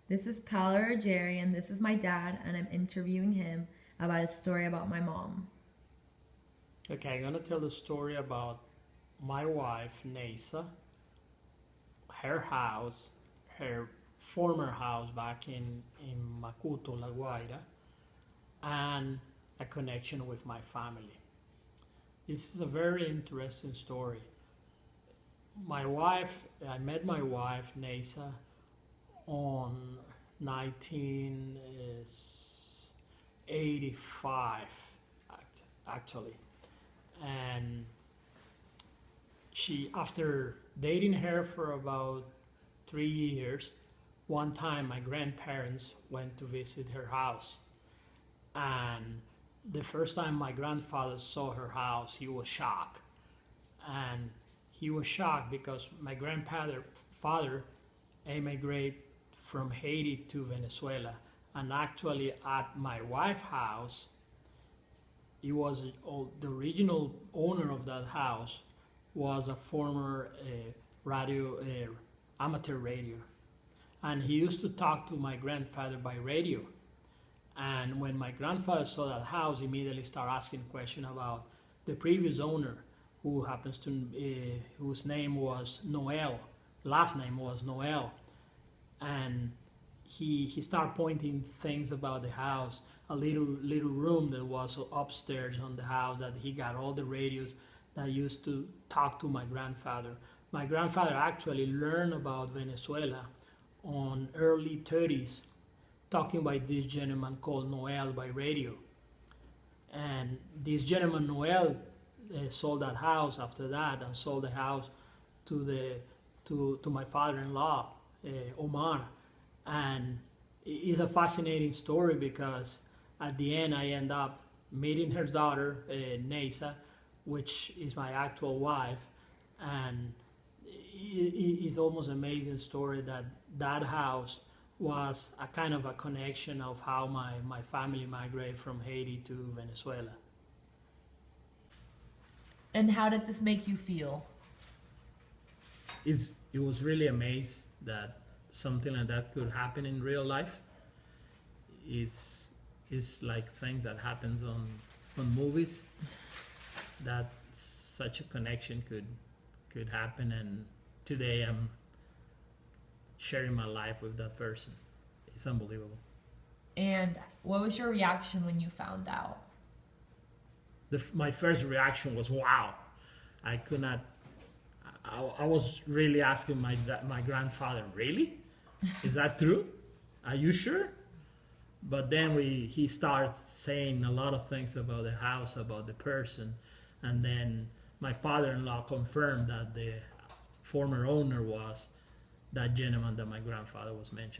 This is Paola Ruggeri, and this is my dad, and I'm interviewing him about a story about my mom. Okay, I'm gonna tell the story about my wife, Nasa, her house, her former house back in Macuto, La Guaira, and a connection with my family. This is a very interesting story. I met my wife, Nasa, on 1985, actually. And after dating her for about 3 years, one time my grandparents went to visit her house. And the first time my grandfather saw her house, he was shocked. And he was shocked because my father emigrated from Haiti to Venezuela. And actually, at my wife's house, he was the original owner of that house was a former amateur radio, and he used to talk to my grandfather by radio. And when my grandfather saw that house, he immediately started asking questions about the previous owner, whose name was Noel, last name was Noel, and he started pointing things about the house, a little room that was upstairs on the house that he got all the radios that used to talk to my grandfather. My grandfather actually learned about Venezuela on early 30s, talking by this gentleman called Noel by radio. And this gentleman Noel sold that house after that, and sold the house to my father-in-law, Omar. And it's a fascinating story because at the end I end up meeting her daughter, Nasa, which is my actual wife. And it's almost amazing story that house was a kind of a connection of how my family migrated from Haiti to Venezuela. And how did this make you feel? It was really amazed that something like that could happen in real life. Is like things that happens on movies, that such a connection could happen, and today I'm sharing my life with that person. It's unbelievable. And what was your reaction when you found out? My first reaction was wow. I could not. I was really asking my grandfather, really? Is that true? Are you sure? But then he starts saying a lot of things about the house, about the person, and then my father-in-law confirmed that the former owner was that gentleman that my grandfather was mentioning.